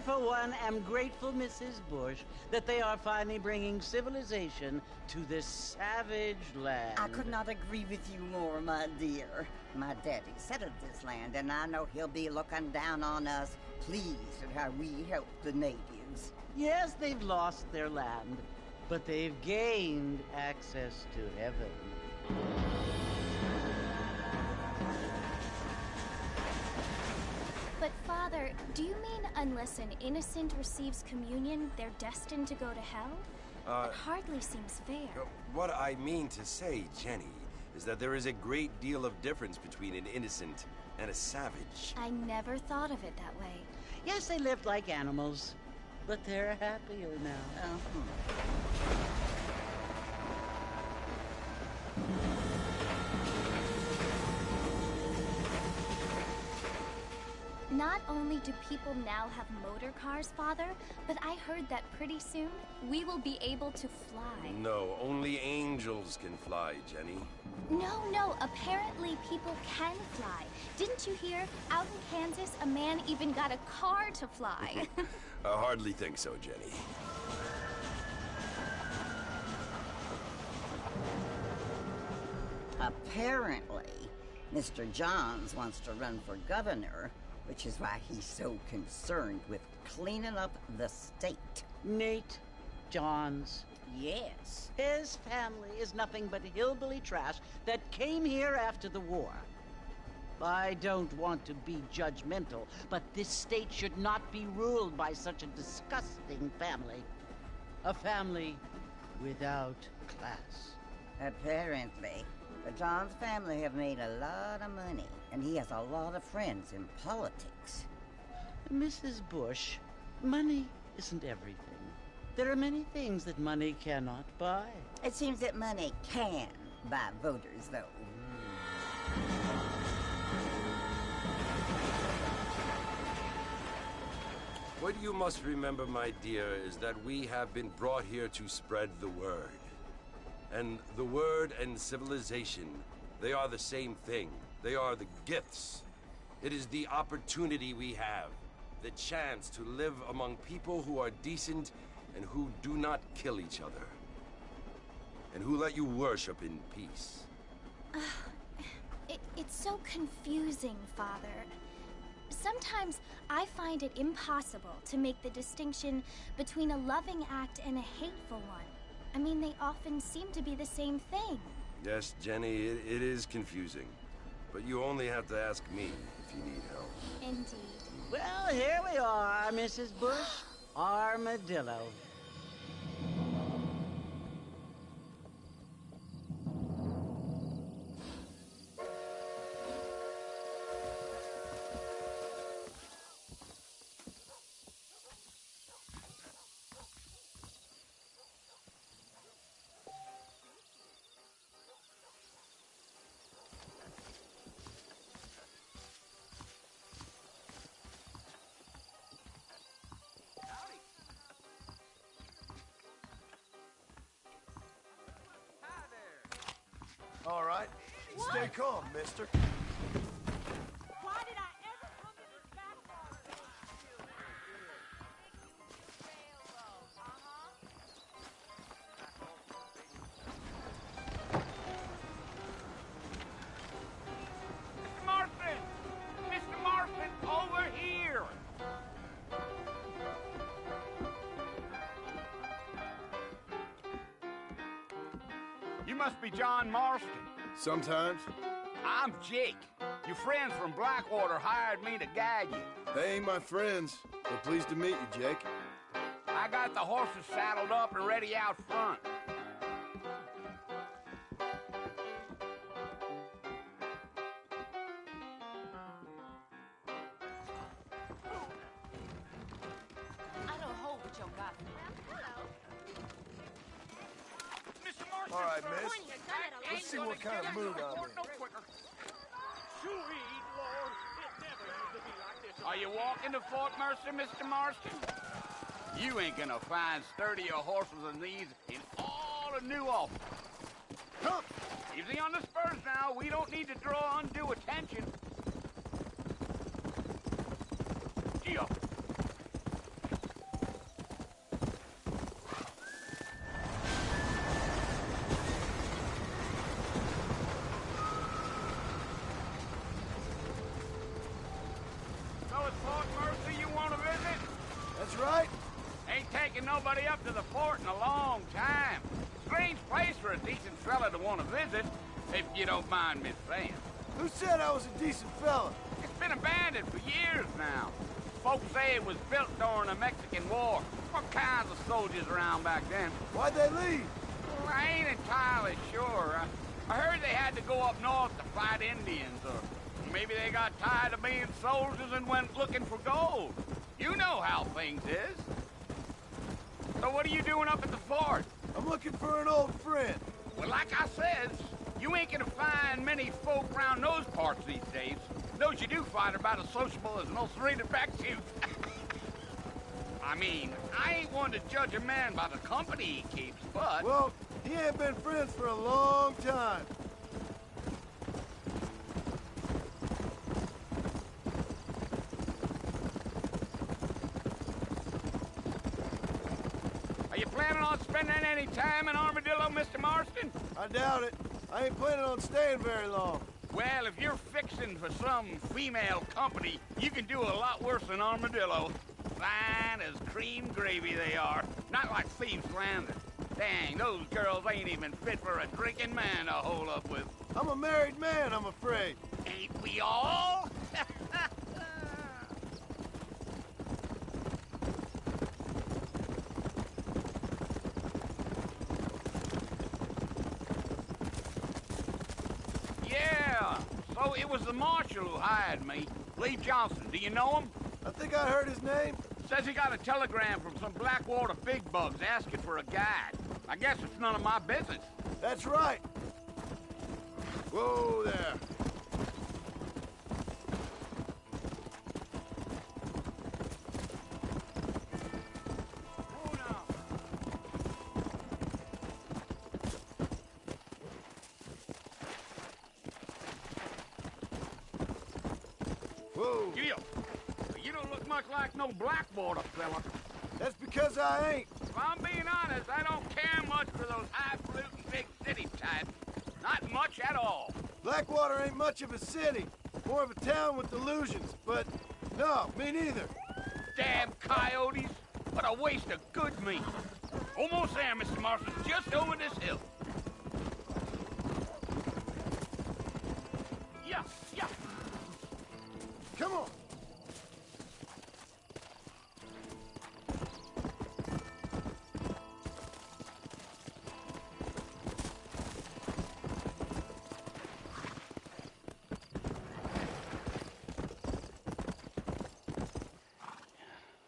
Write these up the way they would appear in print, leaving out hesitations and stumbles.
for one, am grateful, Mrs. Bush, that they are finally bringing civilization to this savage land. I could not agree with you more, my dear. My daddy settled this land, and I know he'll be looking down on us, pleased at how we help the natives. Yes, they've lost their land, but they've gained access to heaven. But, Father, do you mean unless an innocent receives communion, they're destined to go to hell? That hardly seems fair. What I mean to say, Jenny, is that there is a great deal of difference between an innocent and a savage. I never thought of it that way. Yes, they lived like animals, but they're happier now. Not only do people now have motor cars, Father, but I heard that pretty soon we will be able to fly. No, only angels can fly, Jenny. No, apparently people can fly. Didn't you hear? Out in Kansas, a man even got a car to fly. I hardly think so, Jenny. Apparently, Mr. Johns wants to run for governor, which is why he's so concerned with cleaning up the state. Nate Johns. Yes. His family is nothing but hillbilly trash that came here after the war. I don't want to be judgmental, but this state should not be ruled by such a disgusting family. A family without class. Apparently. The Johns family have made a lot of money, and he has a lot of friends in politics. Mrs. Bush, money isn't everything. There are many things that money cannot buy. It seems that money can buy voters, though. What you must remember, my dear, is that we have been brought here to spread the word. And the word and civilization, they are the same thing. They are the gifts. It is the opportunity we have, the chance to live among people who are decent and who do not kill each other, and who let you worship in peace. It's so confusing, Father. Sometimes I find it impossible to make the distinction between a loving act and a hateful one. I mean, they often seem to be the same thing. Yes, Jenny, it is confusing. But you only have to ask me if you need help. Indeed. Well, here we are, Mrs. Bush. Armadillo. All right. Stay calm, mister. Why did I ever come to this backyard? Mr. Marston! Mr. Marston, over here! You must be John Marston. Sometimes. I'm Jake. Your friends from Blackwater hired me to guide you. They ain't my friends, but pleased to meet you, Jake. I got the horses saddled up and ready out front. I don't hold with your gossip. Mr. Marston! All right, miss. Pointing a gun at a Let's see what kind of mood I'm in. No quicker. Sweet Lord, it never used to be like this. Are you walking to Fort Mercer, Mr. Marston? You ain't gonna find sturdier horses than these in all of New Ulster. Come! Easy on the spurs now. We don't need to draw undue attention. Gee up. fort in a long time. Strange place for a decent fella to want to visit, if you don't mind me saying. Who said I was a decent fella? It's been abandoned for years now. Folks say it was built during the Mexican War. All kinds of soldiers around back then. Why'd they leave? Well, I ain't entirely sure. I heard they had to go up north to fight Indians, or maybe they got tired of being soldiers and went looking for gold. You know how things is. So what are you doing up at the fort? I'm looking for an old friend. Well, like I said, you ain't gonna find many folk around those parts these days. Those you do find are about as sociable as an ulcerated back tooth. I mean, I ain't one to judge a man by the company he keeps, but... Well, he ain't been friends for a long time. Are you planning on spending any time in Armadillo, Mr. Marston? I doubt it. I ain't planning on staying very long. Well, if you're fixing for some female company, you can do a lot worse than Armadillo. Fine as cream gravy they are. Not like Thieves Landing. Dang, those girls ain't even fit for a drinking man to hole up with. I'm a married man, I'm afraid. Ain't we all? Yeah, so it was the marshal who hired me. Lee Johnson, do you know him? I think I heard his name. Says he got a telegram from some Blackwater big bugs asking for a guide. I guess it's none of my business. That's right. Whoa there. Whoa. You don't look much like no Blackwater fella. That's because I ain't. If I'm being honest, I don't care much for those highfalutin big city types. Not much at all. Blackwater ain't much of a city. More of a town with delusions, but no, me neither. Damn coyotes. What a waste of good meat. Almost there, Mr. Marston. Just over this hill. Yeah. Come on.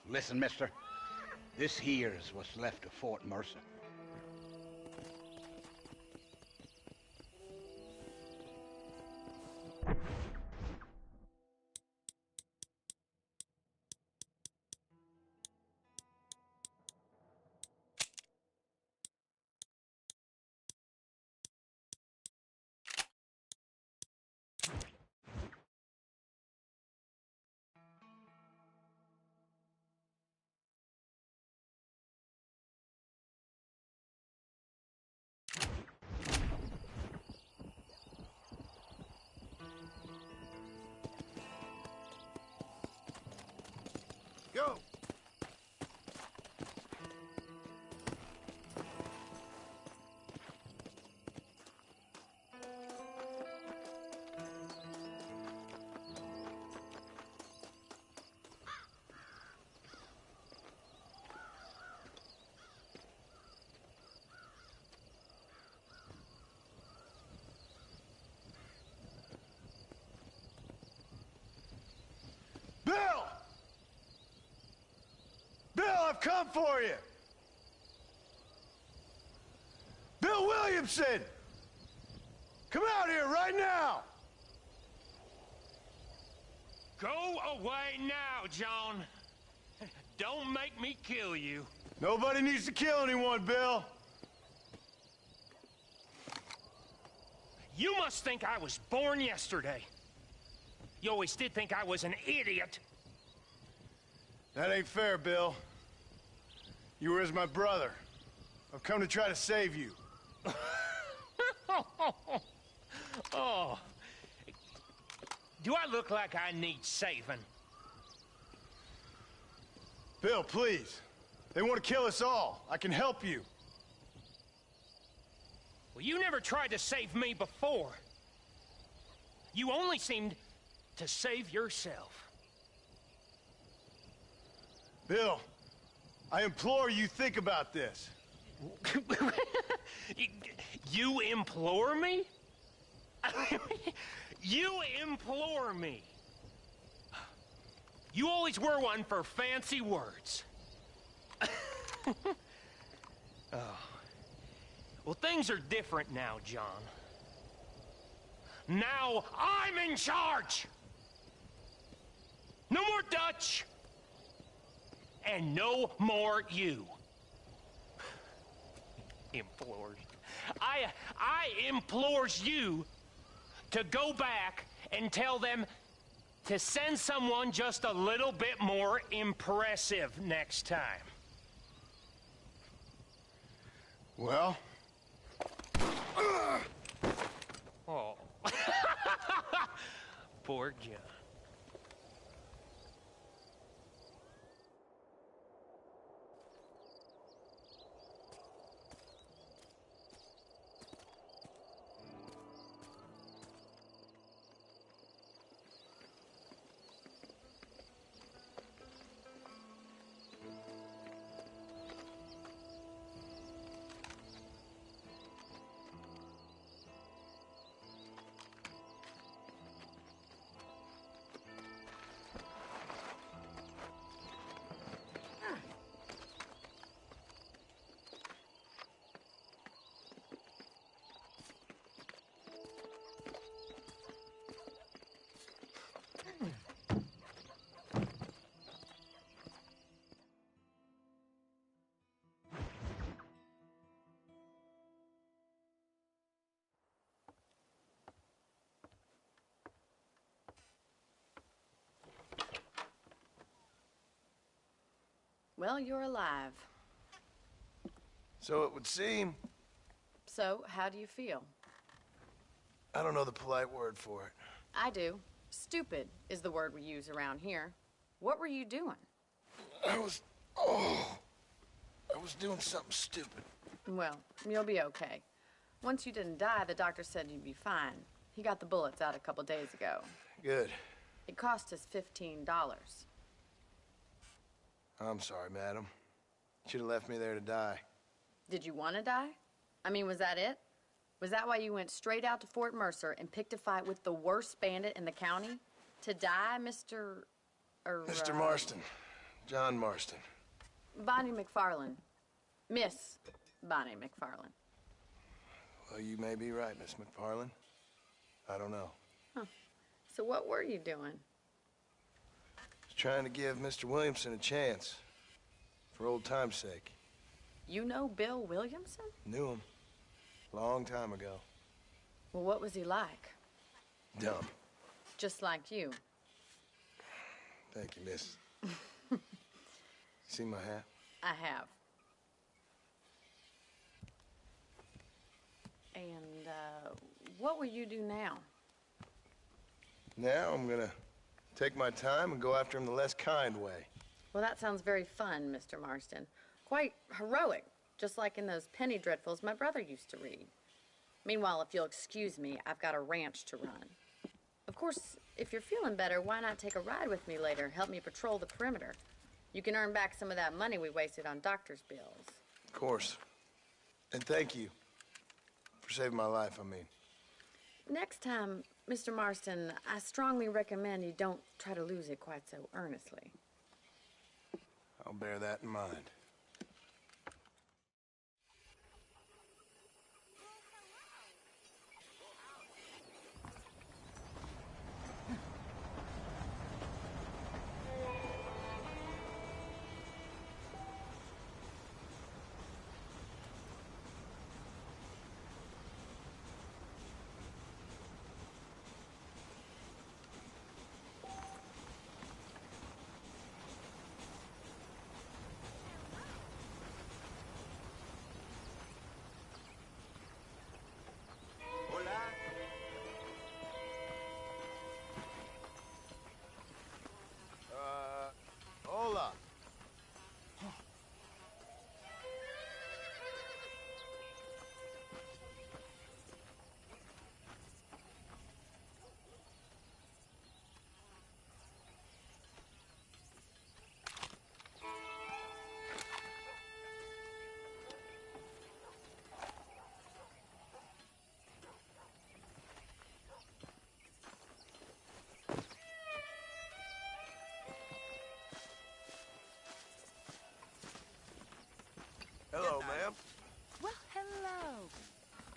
Listen, mister. This here's what's left of Fort Mercer. Go. Bill! Bill, I've come for you! Bill Williamson! Come out here right now! Go away now, John. Don't make me kill you. Nobody needs to kill anyone, Bill. You must think I was born yesterday. You always did think I was an idiot. That ain't fair, Bill. You were as my brother. I've come to try to save you. Oh. Do I look like I need saving? Bill, please. They want to kill us all. I can help you. Well, you never tried to save me before. You only seemed to save yourself. Bill, I implore you think about this. You implore me? You implore me. You always were one for fancy words. Oh. Well, things are different now, John. Now I'm in charge! No more Dutch! And no more you. Implores. I implores you to go back and tell them to send someone just a little bit more impressive next time. Well? Oh. Poor John. Well, you're alive. So it would seem. So, how do you feel? I don't know the polite word for it. I do. Stupid is the word we use around here. What were you doing? I was doing something stupid. Well, you'll be okay. Once you didn't die, the doctor said you'd be fine. He got the bullets out a couple days ago. Good. It cost us $15. I'm sorry, madam. Should have left me there to die. Did you want to die? I mean, was that it? Was that why you went straight out to Fort Mercer and picked a fight with the worst bandit in the county? To die, Mr. Mr. Marston. John Marston. Bonnie McFarland. Miss Bonnie McFarland. Well, you may be right, Miss McFarland. I don't know. Huh. So what were you doing? Just trying to give Mr. Williamson a chance. For old time's sake. You know Bill Williamson? Knew him. Long time ago. Well, what was he like? Dumb. Just like you. Thank you, miss. See my hat? I have. And, what will you do now? Now I'm gonna take my time and go after him the less kind way. Well, that sounds very fun, Mr. Marston. Quite heroic, just like in those penny dreadfuls my brother used to read. Meanwhile, if you'll excuse me, I've got a ranch to run. Of course, if you're feeling better, why not take a ride with me later? Help me patrol the perimeter. You can earn back some of that money we wasted on doctor's bills. Of course. And thank you for saving my life, I mean. Next time, Mr. Marston, I strongly recommend you don't try to lose it quite so earnestly. I'll bear that in mind.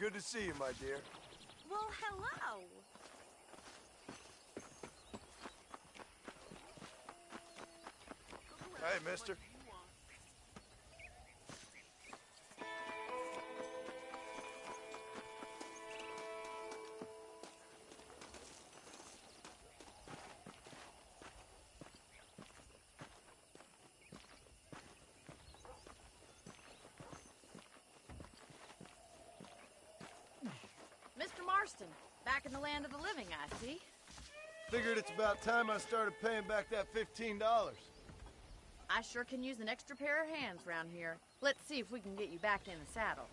Good to see you, my dear. Well, hello. Hey, mister. Mr. Marston, back in the land of the living, I see. Figured it's about time I started paying back that $15. I sure can use an extra pair of hands around here. Let's see if we can get you back in the saddle.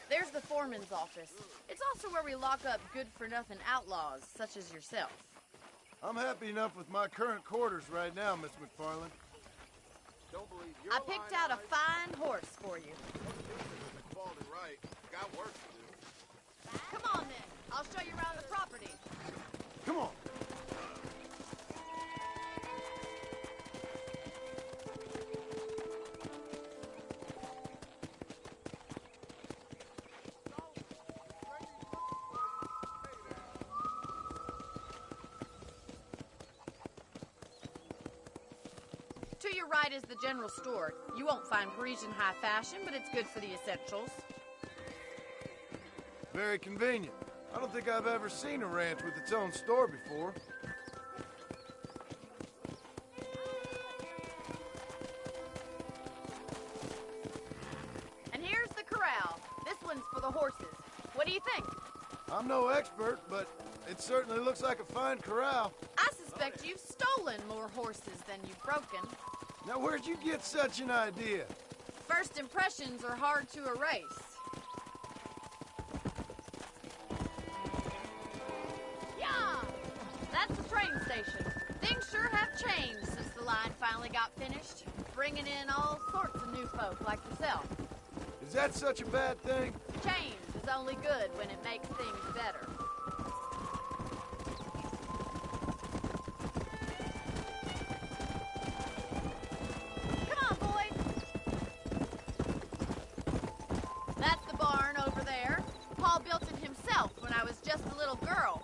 There's the foreman's office. It's also where we lock up good-for-nothing outlaws, such as yourself. I'm happy enough with my current quarters right now, Miss McFarland. Don't believe your I picked out a fine horse for you. quality right. Got work to do. Come on, then. I'll show you around the property. Come on. To your right is the general store. You won't find Parisian high fashion, but it's good for the essentials. Very convenient. I don't think I've ever seen a ranch with its own store before. And here's the corral. This one's for the horses. What do you think? I'm no expert, but it certainly looks like a fine corral. I suspect you've stolen more horses than you've broken. Now, where'd you get such an idea? First impressions are hard to erase. Yeah! That's the train station. Things sure have changed since the line finally got finished, bringing in all sorts of new folk like yourself. Is that such a bad thing? Change is only good when it makes things better. Come on, boys. That's the barn over there. Paul built it himself when I was just a little girl.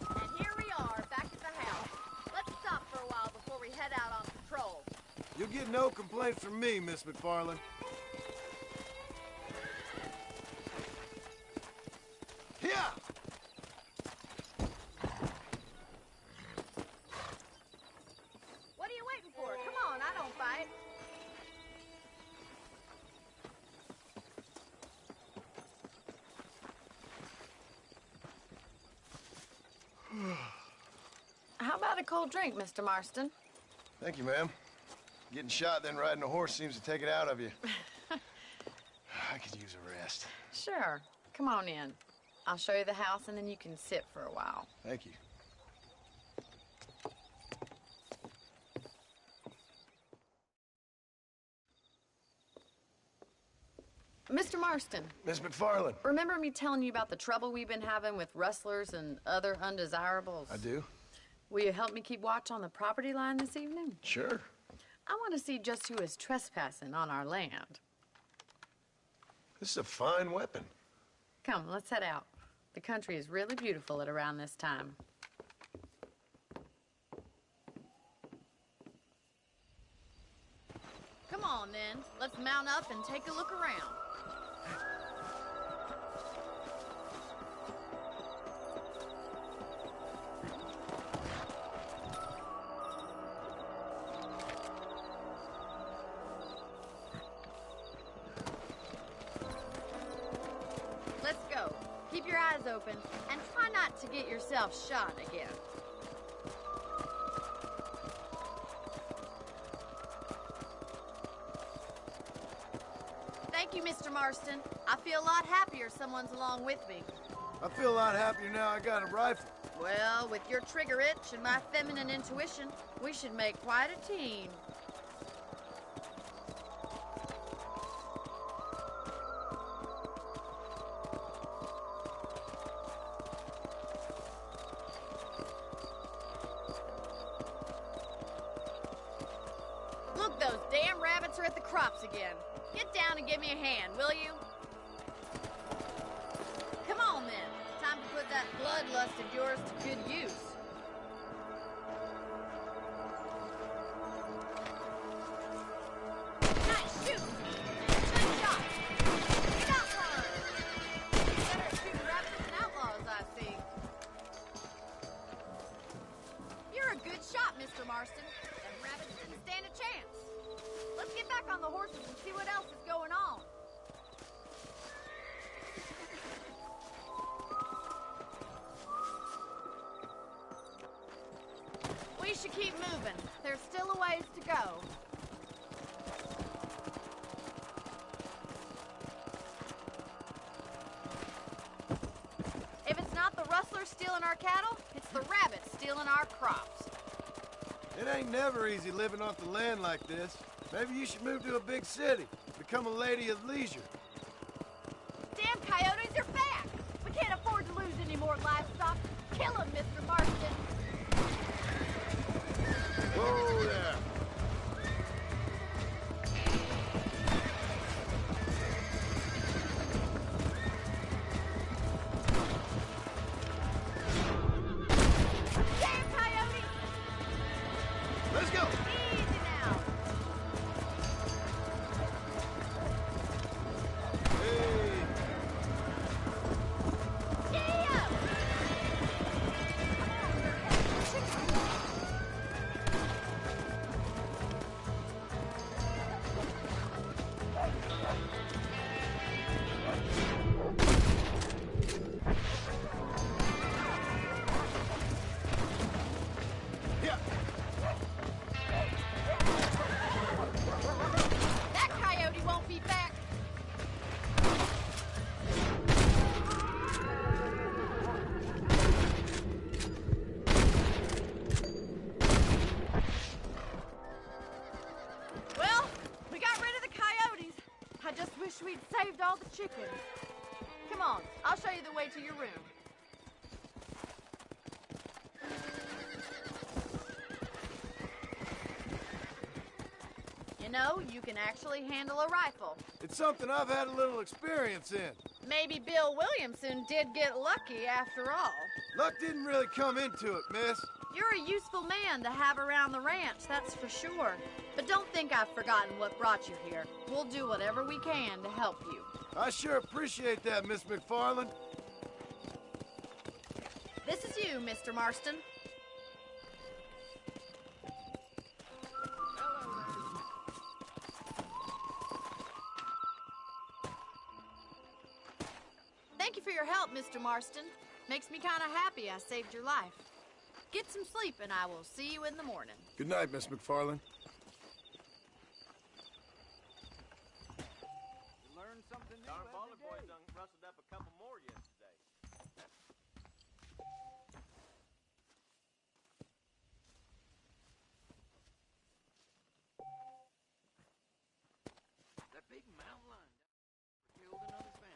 And here we are, back at the house. Let's stop for a while before we head out on patrol. You'll get no complaints from me, Miss McFarland. Here! What are you waiting for? Come on, I don't fight. How about a cold drink, Mr. Marston? Thank you, ma'am. Getting shot, then riding a horse seems to take it out of you. I could use a rest. Sure. Come on in. I'll show you the house, and then you can sit for a while. Thank you. Mr. Marston, Miss McFarland. remember me telling you about the trouble we've been having with rustlers and other undesirables? I do? Will you help me keep watch on the property line this evening? Sure. I want to see just who is trespassing on our land. This is a fine weapon. Come, let's head out. The country is really beautiful at around this time. Come on, then. Let's mount up and take a look around. Let's go. Keep your eyes open and try not to get yourself shot again. Thank you, Mr. Marston. I feel a lot happier someone's along with me. I feel a lot happier now I got a rifle. Well, with your trigger itch and my feminine intuition, we should make quite a team. Look, those damn rabbits are at the crops again. Get down and give me a hand, will you? Come on, then. Time to put that bloodlust of yours to good use. Nice shoot! Good shot! Got one! Better at shooting rabbits than outlaws, I see. You're a good shot, Mr. Marston. Them rabbits didn't stand a chance. Let's get back on the horses and see what else is going on. We should keep moving. There's still a ways to go. If it's not the rustlers stealing our cattle, it's the rabbits stealing our crops. It ain't never easy living off the land like this. Maybe you should move to a big city. Become a lady of leisure. Damn coyotes are back! We can't afford to lose any more livestock. Kill them, Mr. Marston! Whoa there! Damn coyotes! Let's go! Easy now! Hey! Yeah! Yeah! That coyote won't be back! Well, we got rid of the coyotes. I just wish we'd saved all the chickens. Come on, I'll show you the way to your room. You know, you can actually handle a rifle. It's something I've had a little experience in. Maybe Bill Williamson did get lucky after all. Luck didn't really come into it, miss. You're a useful man to have around the ranch, that's for sure. But don't think I've forgotten what brought you here. We'll do whatever we can to help you. I sure appreciate that, Miss McFarland. This is you, Mr. Marston. Thank you for your help, Mr. Marston. Makes me kind of happy I saved your life. Get some sleep and I will see you in the morning. Good night, Miss McFarland. Learn something new every day. Done rustled up a couple more yesterday. That big mountain lion killed another family.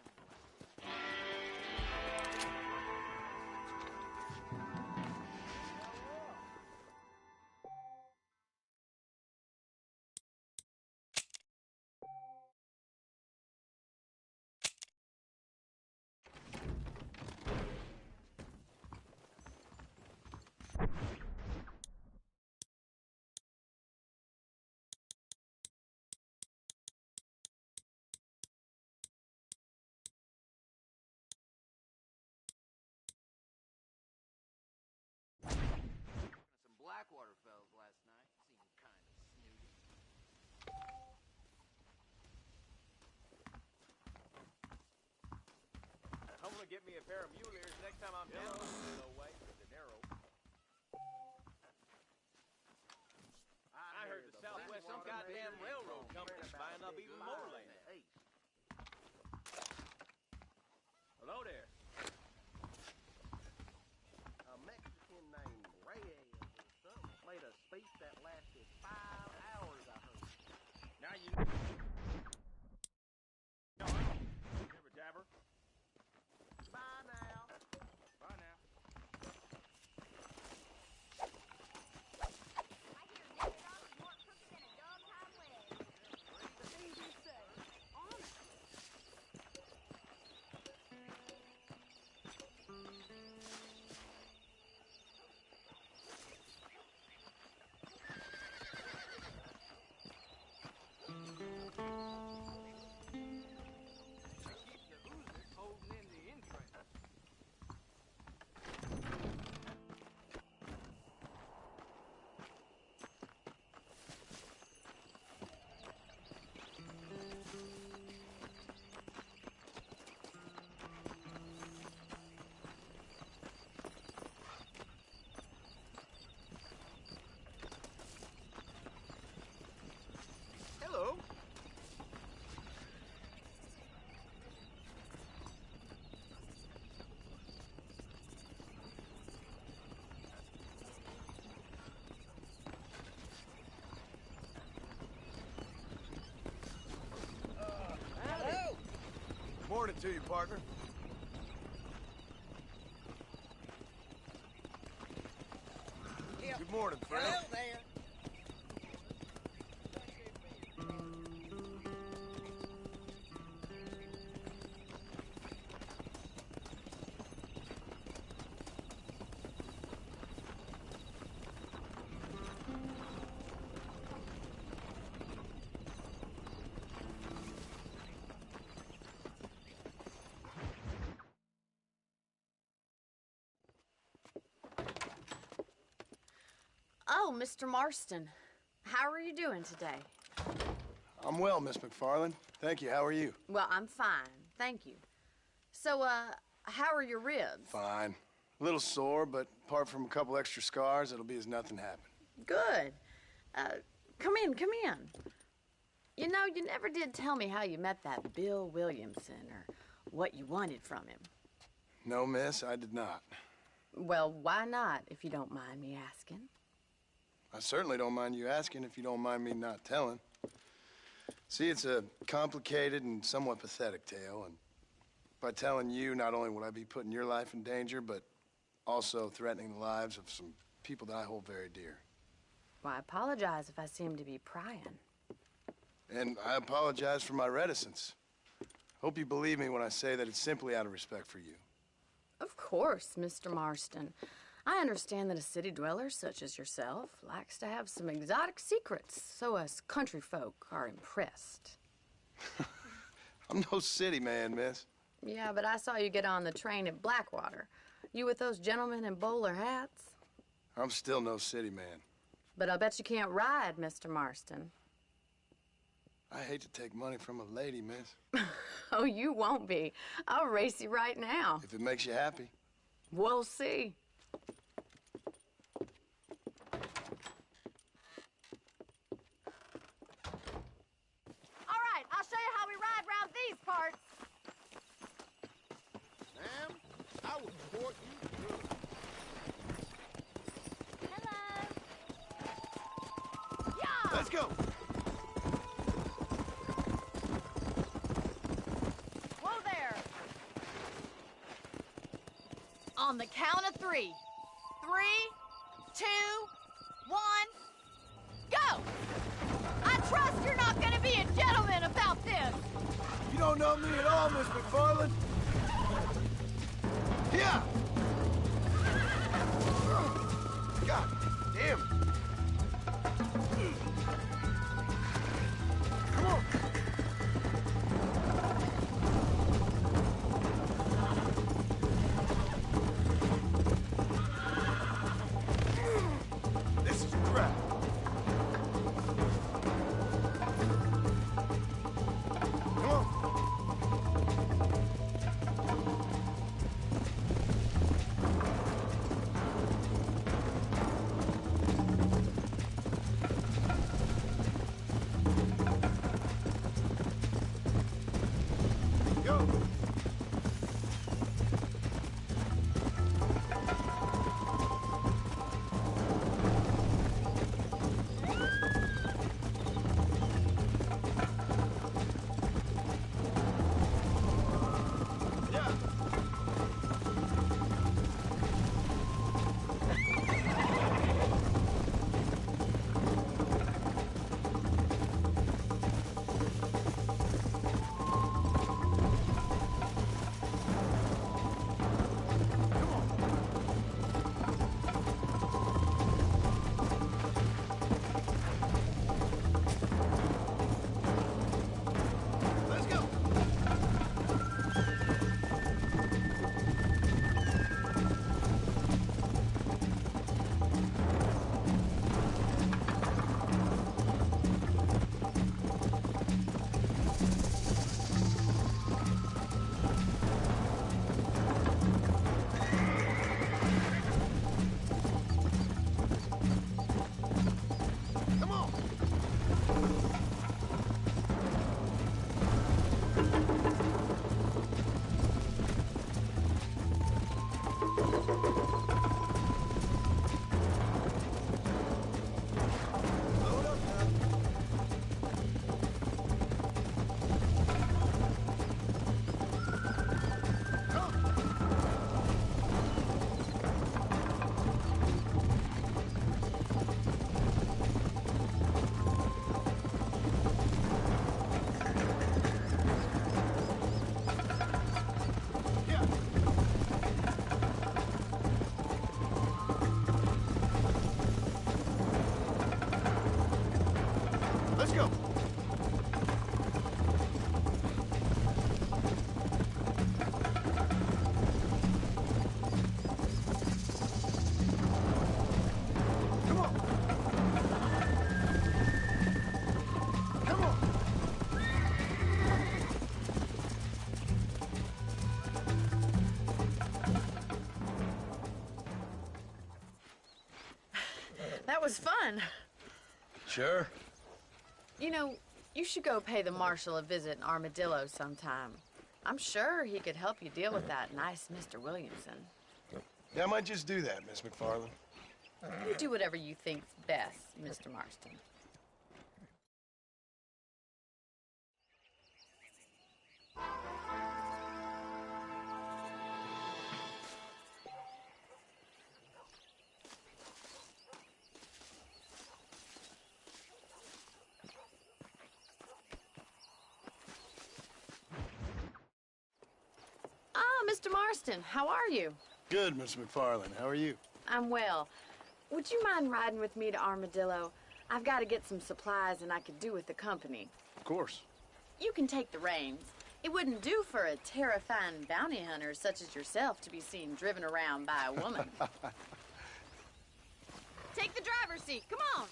Some Blackwater fellas last night. Seemed kind of snooty. I'm gonna get me a pair of mule ears next time I'm down the way to De Niro. I heard the Southwest some goddamn railroad company's buying up even more land. Hello there. A Mexican named Reyes or something played a speech that lasted 5 hours, I heard. Now you Never dabber. Bye now. Bye now. I hear David Arnold more crooked than a dog tied to you, partner. Good morning, friend. Hello there. Oh, Mr. Marston. How are you doing today? I'm well, Miss McFarland. Thank you. How are you? Well, I'm fine. Thank you. So, how are your ribs? Fine. A little sore, but apart from a couple extra scars, it'll be as nothing happened. Good. Come in, come in. You know, you never did tell me how you met that Bill Williamson or what you wanted from him. No, miss, I did not. Well, why not, if you don't mind me asking? I certainly don't mind you asking if you don't mind me not telling. See, it's a complicated and somewhat pathetic tale, and by telling you, not only will I be putting your life in danger, but also threatening the lives of some people that I hold very dear. Well, I apologize if I seem to be prying. And I apologize for my reticence. Hope you believe me when I say that it's simply out of respect for you. Of course, Mr. Marston. I understand that a city dweller such as yourself likes to have some exotic secrets, so us country folk are impressed. I'm no city man, miss. Yeah, but I saw you get on the train at Blackwater. You with those gentlemen in bowler hats? I'm still no city man. But I bet you can't ride, Mr. Marston. I hate to take money from a lady, miss. Oh, you won't be. I'll race you right now. If it makes you happy. We'll see. All right, I'll show you how we ride round these parts. Ma'am, I will support you good. Hello. Yeah. Let's go. Whoa there. On the count of 3. 3, 2, 1, go! I trust you're not gonna be a gentleman about this. You don't know me at all, Miss McFarland. Yeah. God damn it. Come on. This is crap. Come on. him! Come on! Come on! That was fun. Sure. You know, you should go pay the marshal a visit in Armadillo sometime. I'm sure he could help you deal with that nice Mr. Williamson. Yeah, I might just do that, Miss McFarland. You do whatever you think's best, Mr. Marston. Mr. Marston, how are you? Good, Miss McFarland. How are you? I'm well. Would you mind riding with me to Armadillo? I've got to get some supplies and I could do with the company. Of course. You can take the reins. It wouldn't do for a terrifying bounty hunter such as yourself to be seen driven around by a woman. Take the driver's seat. Come on.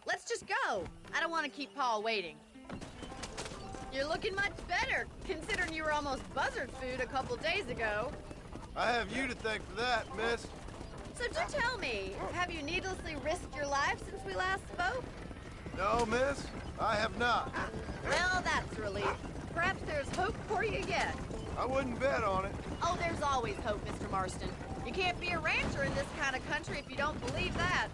Let's just go. I don't want to keep Paul waiting. You're looking much better, considering you were almost buzzard food a couple days ago. I have you to thank for that, miss. So do tell me, have you needlessly risked your life since we last spoke? No, miss, I have not. Well, that's a relief. Perhaps there's hope for you yet. I wouldn't bet on it. Oh, there's always hope, Mr. Marston. You can't be a rancher in this kind of country if you don't believe that.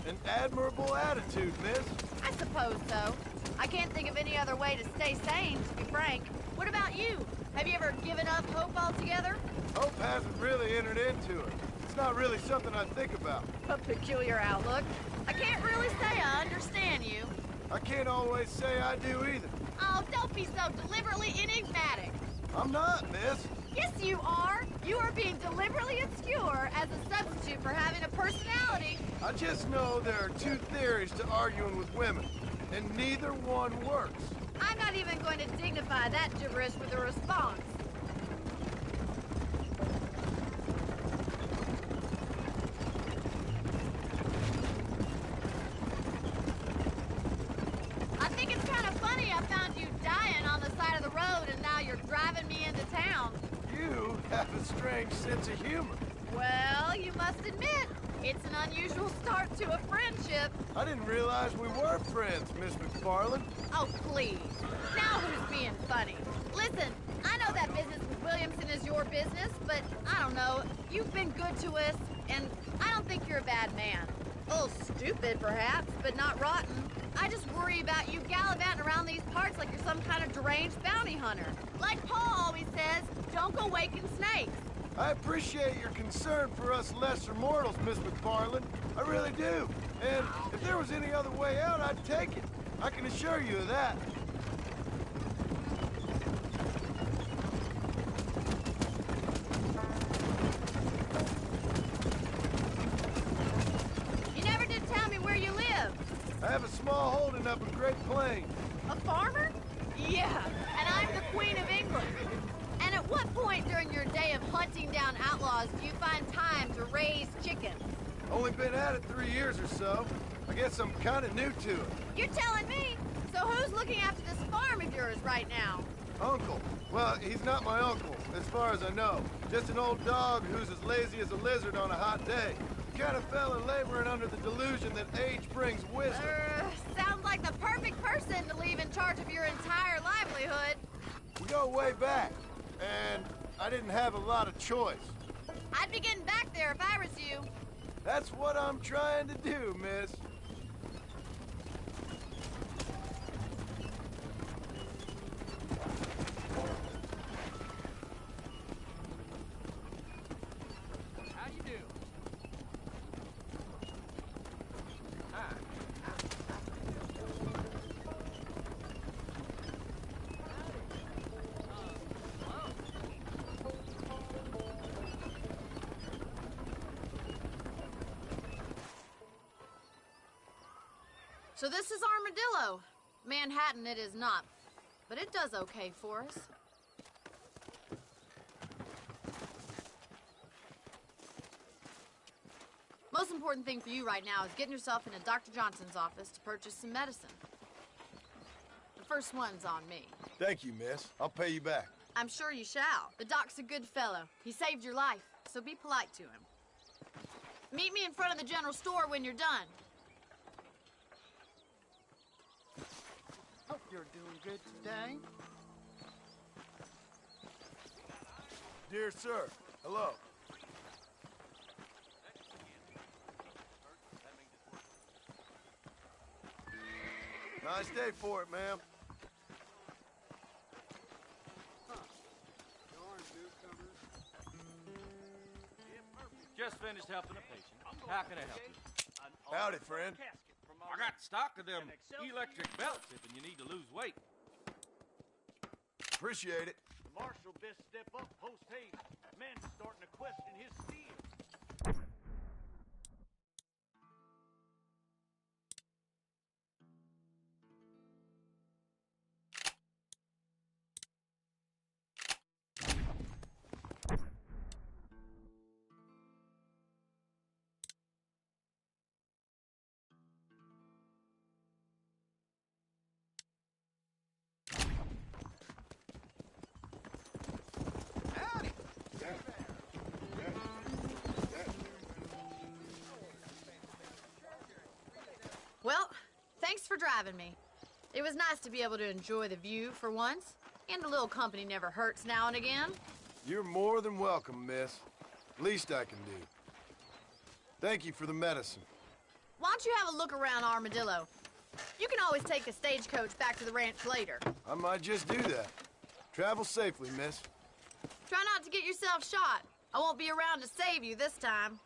An admirable attitude, miss. I suppose so. I can't think of any other way to stay sane, to be frank. What about you? Have you ever given up hope altogether? Hope hasn't really entered into it. It's not really something I think about. A peculiar outlook. I can't really say I understand you. I can't always say I do either. Oh, don't be so deliberately enigmatic. I'm not, miss. Yes, you are. You are being deliberately obscure as a substitute for having a personality. I just know there are two theories to arguing with women, and neither one works. I'm not even going to dignify that gibberish with a response. I think it's kind of funny I found you dying on the side of the road and now you're driving me into town. You have a strange sense of humor. Well, you must admit, it's an unusual start to a friendship. I didn't realize we were friends, Miss McFarland. Oh, please. Now who's being funny? Listen, I know that business with Williamson is your business, but I don't know. You've been good to us, and I don't think you're a bad man. A little stupid, perhaps, but not rotten. I just worry about you gallivanting around these parts like you're some kind of deranged bounty hunter. Like Paul always says, don't go waking snakes. I appreciate your concern for us lesser mortals, Miss McFarland. I really do. And if there was any other way out, I'd take it. I can assure you of that. You never did tell me where you live. I have a small holding up in Great Plains. A farmer? Yeah, and I'm the Queen of England. And at what point during your day of hunting down outlaws do you find time to raise chickens? Only been at it 3 years or so. I guess I'm kind of new to it. You're telling me? So who's looking after this farm of yours right now? Uncle. Well, he's not my uncle, as far as I know. Just an old dog who's as lazy as a lizard on a hot day. The kind of fella laboring under the delusion that age brings wisdom. Sounds like the perfect person to leave in charge of your entire livelihood. We go way back, and I didn't have a lot of choice. I'd be getting back there if I was you. That's what I'm trying to do, miss. How you do? Hi. So this is Armadillo. Manhattan it is not, but it does okay for us. Most important thing for you right now is getting yourself into Dr. Johnson's office to purchase some medicine. The first one's on me. Thank you, miss. I'll pay you back. I'm sure you shall. The doc's a good fellow. He saved your life, so be polite to him. Meet me in front of the general store when you're done. Hope you're doing good today. Dear sir, hello. Nice day for it, ma'am. Just finished helping a patient. How can I help you? Howdy, friend. I got stock of them electric belts if you need to lose weight. Appreciate it. The marshal best step up post haste. Men starting to question his steel. Well, thanks for driving me. It was nice to be able to enjoy the view for once, and a little company never hurts now and again. You're more than welcome, miss. Least I can do. Thank you for the medicine. Why don't you have a look around Armadillo? You can always take a stagecoach back to the ranch later. I might just do that. Travel safely, miss. Try not to get yourself shot. I won't be around to save you this time.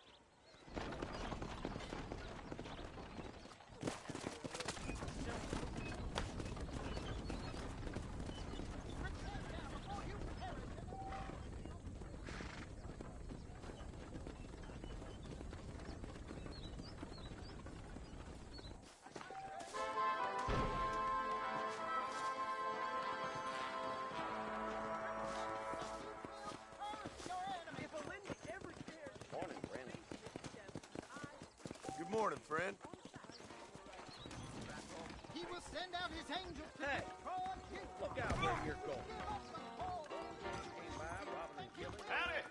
Good morning, friend. He will send out his angels to Hey, look out where you're going. Howdy!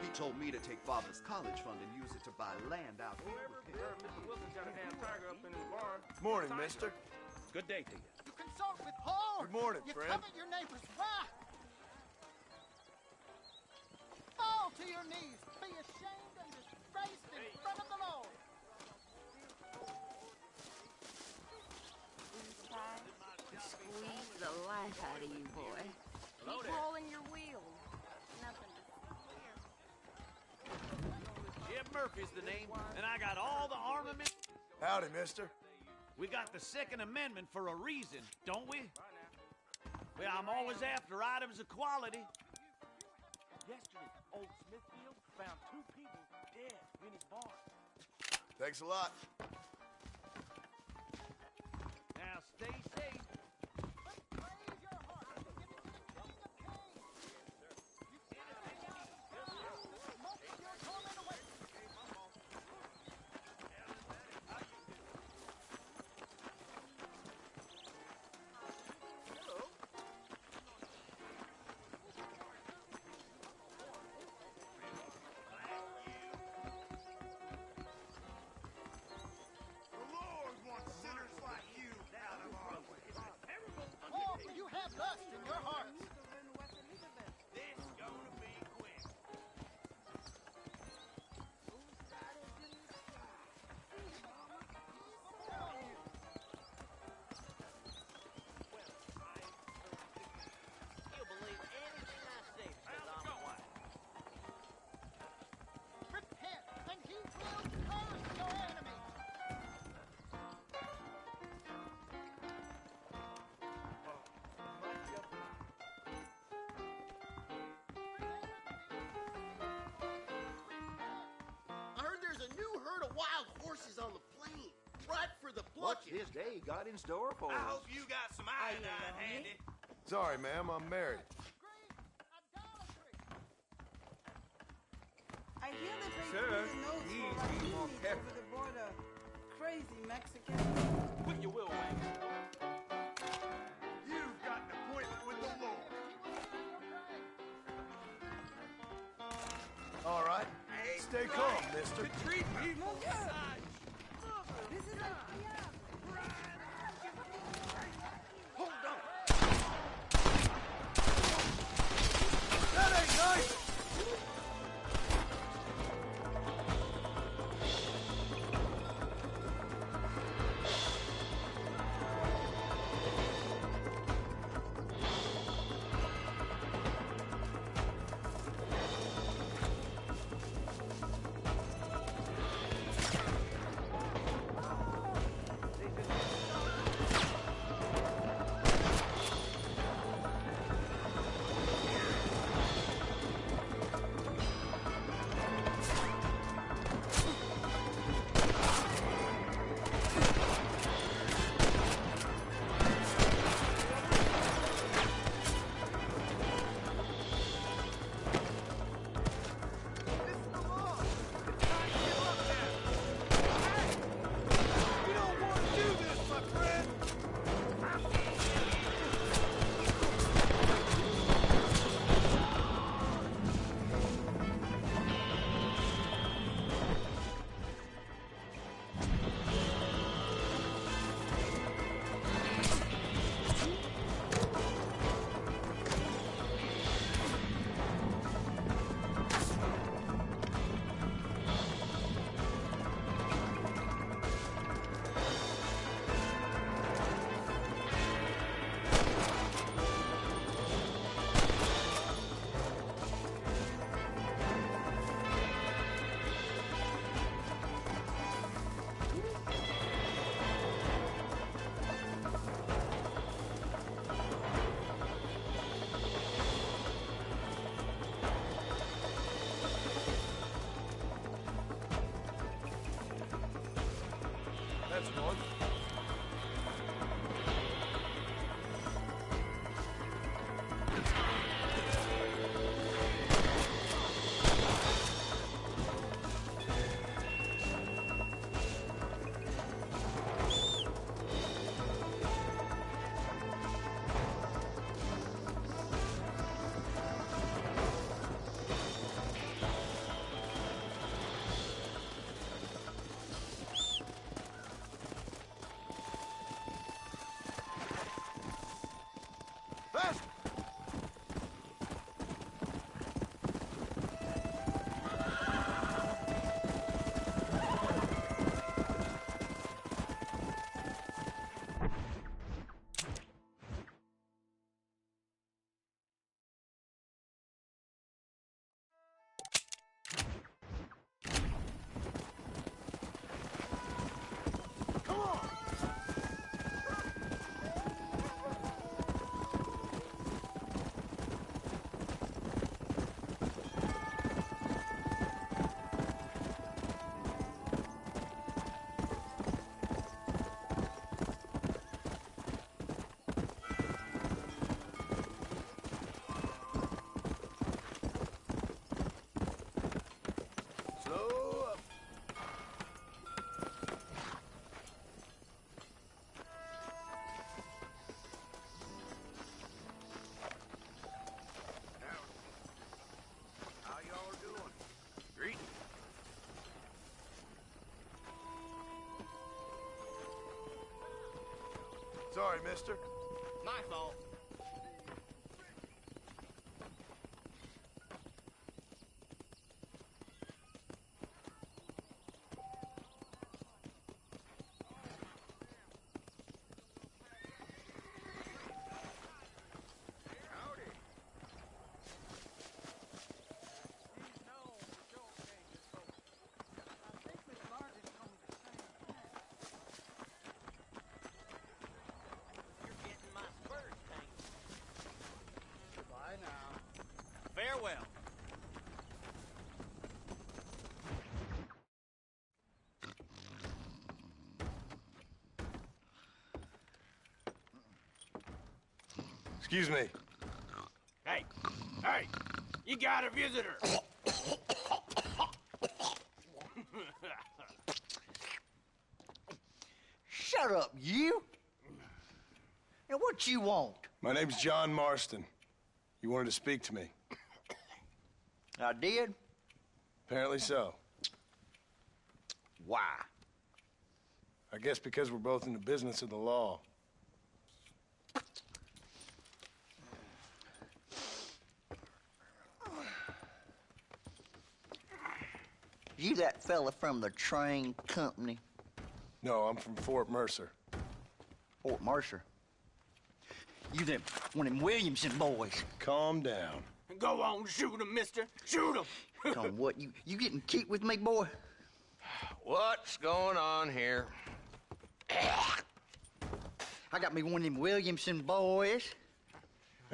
He told me to take Father's college fund and use it to buy land out here with him. Mr. Wilson's got a damn tiger up in his barn. Morning, mister. Good day to you. You consult with Paul. Good morning, you friend. covet your neighbor's wife. Fall to your knees. Be ashamed and disgraced in front of the Lord. Squeeze the life out of you, boy. Keep rolling your wheels. Nothing to see here. Jim Murphy's the name, and I got all the armament. Howdy, mister. We got the Second Amendment for a reason, don't we? Well, I'm always after items of quality. Yesterday, old Smithfield found 2 people dead in his barn. Thanks a lot. Now, stay safe. You have lust in your hearts. This gonna be quick. You'll believe anything I say, because I'm white. Repent, and you will curse your enemies. I heard there's a new herd of wild horses on the plains. right for the What's plucking. this day got in store for I us? hope you got some iodine handy. Sorry, ma'am, I'm married. I hear that they Sir, put the notes please for be more Raheem careful. over the border. Crazy Mexican. Put your will away. You've got an appointment with the Lord. All right. Stay calm, mister. To treat people Monsieur. aside. This is Hold on. That ain't nice! You don't want to do this, my friend. That's one. Fast! Come on! Slow up. How y'all doing? Greet. Sorry, mister. My fault. You're getting my spurs tied. Excuse me. Hey, hey, you got a visitor. Shut up, you! Now, what you want? My name's John Marston. You wanted to speak to me. I did? Apparently so. Why? I guess because we're both in the business of the law. You that fella from the train company? No, I'm from Fort Mercer. Fort Mercer? You them, one of them Williamson boys. Calm down. Go on, shoot him, mister. Shoot him. Come on, what, you getting keep with me, boy? What's going on here? I got me one of them Williamson boys.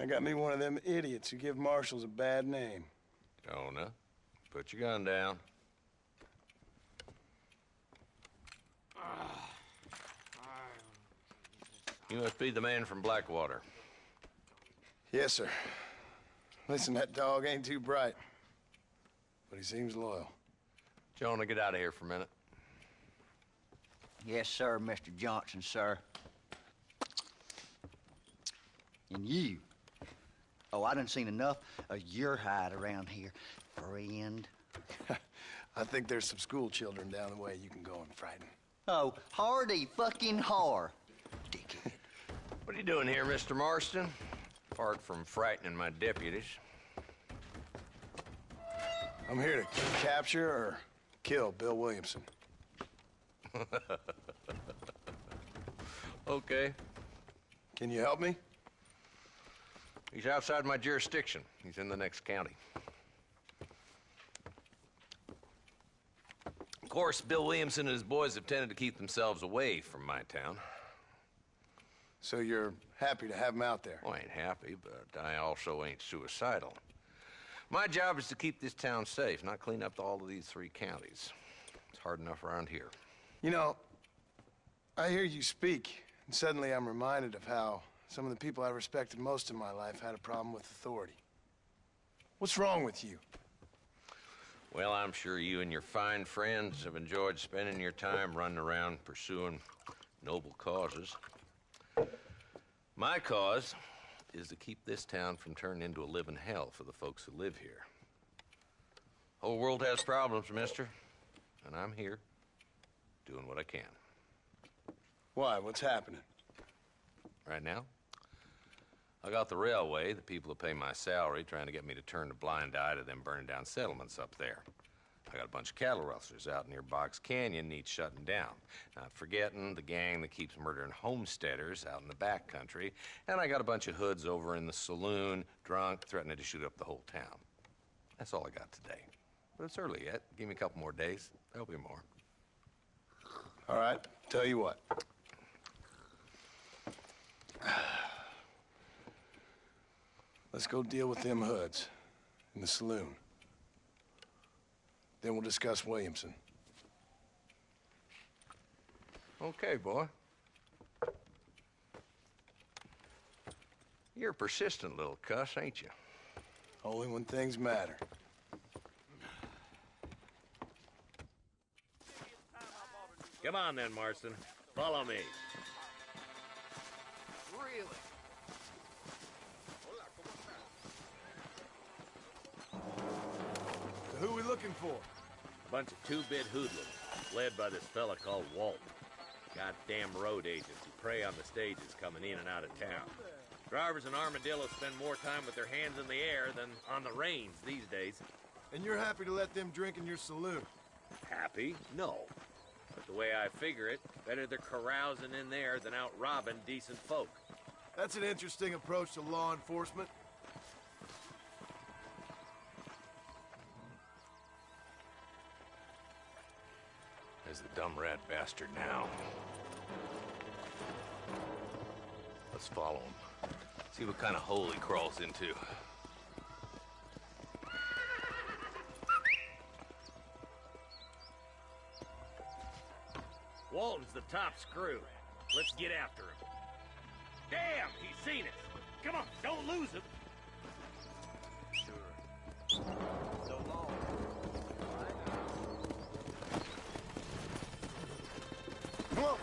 I got me one of them idiots who give marshals a bad name. Jonah, put your gun down. You must be the man from Blackwater. Yes, sir. Listen, that dog ain't too bright, but he seems loyal. Jonah, get out of here for a minute. Yes, sir, Mr. Johnson, sir. And you. Oh, I done seen enough of your hide around here, friend. I think there's some school children down the way you can go and frighten. Oh, hardy fucking har. Dickhead. What are you doing here, Mr. Marston? Apart from frightening my deputies. I'm here to capture or kill Bill Williamson. Okay. Can you help me? He's outside my jurisdiction. He's in the next county. Of course, Bill Williamson and his boys have tended to keep themselves away from my town. So you're happy to have him out there? Well, I ain't happy, but I also ain't suicidal. My job is to keep this town safe, not clean up all of these 3 counties. It's hard enough around here. You know, I hear you speak, and suddenly I'm reminded of how some of the people I respected most in my life had a problem with authority. What's wrong with you? Well, I'm sure you and your fine friends have enjoyed spending your time running around pursuing noble causes. My cause is to keep this town from turning into a living hell for the folks who live here. Whole world has problems, mister, and I'm here doing what I can. Why? What's happening? Right now, I got the railway, the people who pay my salary, trying to get me to turn a blind eye to them burning down settlements up there. I got a bunch of cattle rustlers out near Box Canyon needs shutting down. Not forgetting the gang that keeps murdering homesteaders out in the back country. And I got a bunch of hoods over in the saloon, drunk, threatening to shoot up the whole town. That's all I got today. But it's early yet. Give me a couple more days. There'll be more. All right, tell you what. Let's go deal with them hoods in the saloon. Then we'll discuss Williamson. Okay, boy. You're a persistent little cuss, ain't you? Only when things matter. Come on then, Marston. Follow me. Really? So who we looking for? A bunch of 2-bit hoodlums, led by this fella called Walt. Goddamn road agents who prey on the stages coming in and out of town. Drivers and armadillos spend more time with their hands in the air than on the reins these days. And you're happy to let them drink in your saloon? Happy? No. But the way I figure it, better they're carousing in there than out robbing decent folk. That's an interesting approach to law enforcement. There's the dumb rat bastard now. Let's follow him. See what kind of hole he crawls into. Walton's the top screw. Let's get after him. Damn, he's seen us. Come on, don't lose him. Sure. So long. Come on.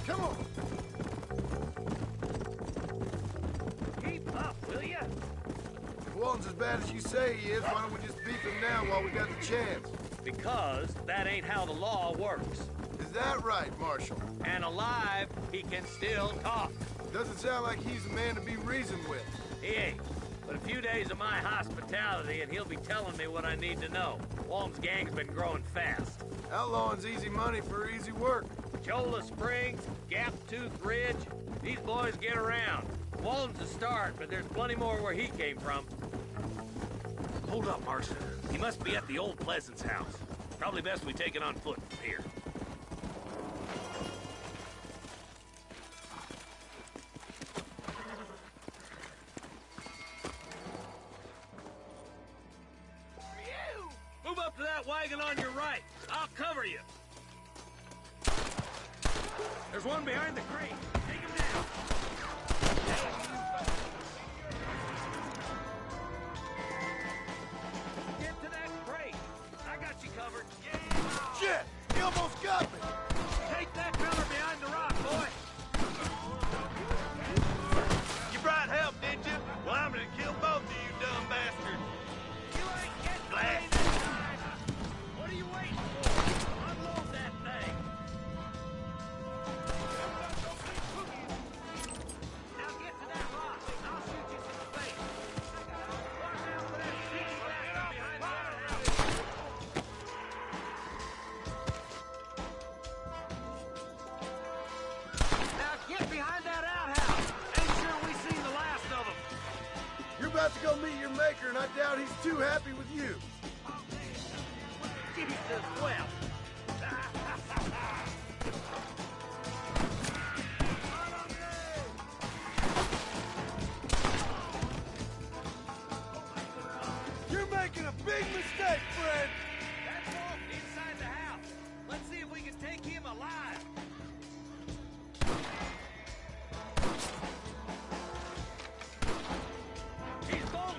Come on. Keep up, will ya? If Walton's as bad as you say he is, why don't we just beat him now while we got the chance? Because that ain't how the law works. Is that right, Marshal? And alive, he can still talk. Doesn't sound like he's a man to be reasoned with. He ain't. But a few days of my hospitality and he'll be telling me what I need to know. Walton's gang's been growing fast. Outlawing's easy money for easy work. Cholla Springs, Gap Tooth Ridge, these boys get around. Walton's a start, but there's plenty more where he came from. Hold up, Marston. He must be at the old Pleasance house. Probably best we take it on foot from here. Move up to that wagon on your right. I'll cover you. There's one behind the crate. Take him down. Get to that crate. I got you covered. Yeah. Shit! He almost got me! Take that fella behind the rock, boy. You brought help, did you? Well, I'm gonna kill both of you dumb bastards. You ain't getting Blast. this time. What are you waiting for? Unload that thing. Now get to that rock. I'll shoot you in the face. Watch out for that sneaky bastard behind the outhouse. Now get behind that outhouse. Ain't sure we seen the last of him. You're about to go meet your maker, and I doubt he's too happy with you. Jesus, well. You're making a big mistake, friend! That's Walt inside the house. Let's see if we can take him alive. He's bolting.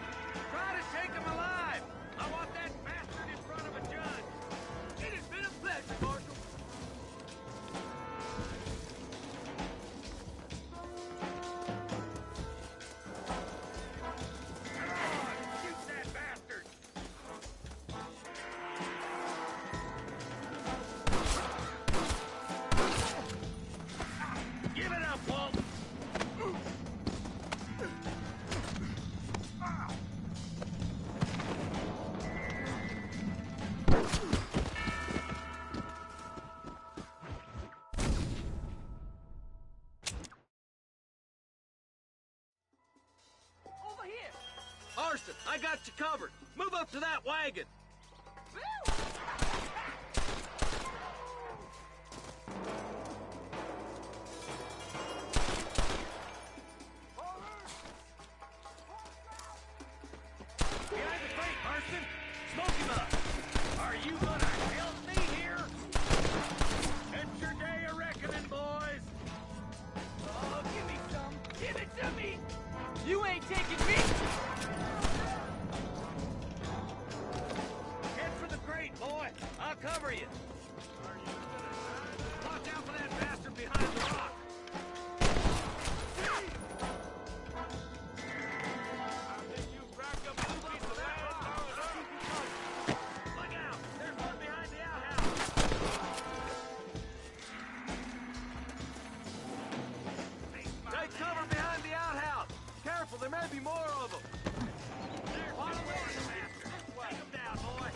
Try to take him alive. I want that bastard in front of a judge. It has been a pleasure, Marshal. Come on, shoot that bastard. Give it up, Walt. Over here. Marston, I got you covered. Move up to that wagon. Behind the crate, Marston. Smoke him up. Are you gonna help me here? It's your day of reckoning, boys. Oh, give me some. Give it to me. You ain't taking me. Head for the crate, boy. I'll cover you. Watch out for that bastard behind the rock. Look out! There's one behind the outhouse. Take cover behind the outhouse. Careful, there may be more of them. There's one more of the bastard. Take him down, boy.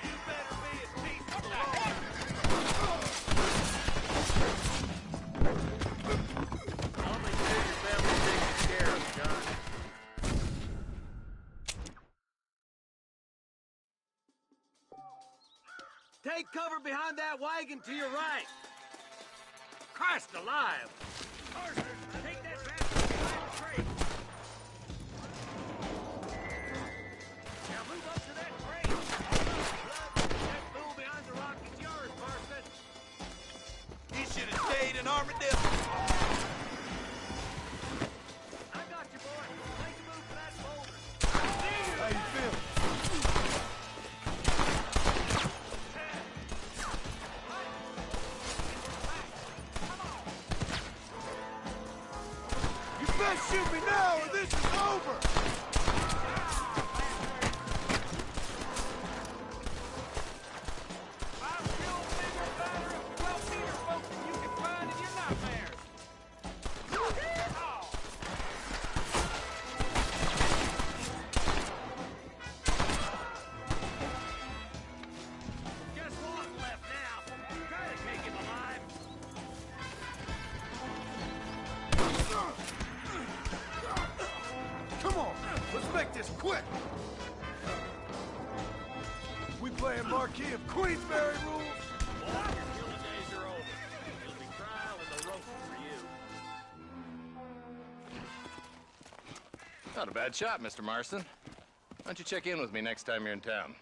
You better be at peace with the law. I'll make sure your family's taken care of, John. Take cover behind that wagon to your right. Christ alive! Arthur, take that bastard behind the crate. shoot me now or this is over! Come on, let's make this quick! We playing Marquis of Queensberry rules? Well, your killing days are over. It'll be trial and the roast for you. Not a bad shot, Mr. Marston. Why don't you check in with me next time you're in town?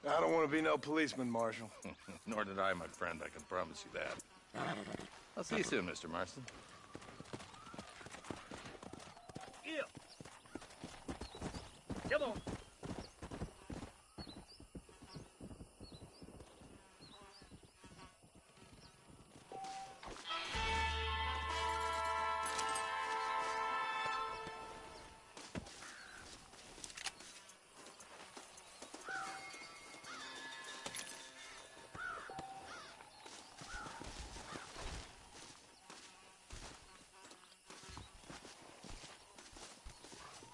I don't want to be no policeman, Marshal. Nor did I, my friend. I can promise you that. I'll see you soon, Mr. Marston. Yeah. Come on.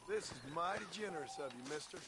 This is mighty generous of you, mister.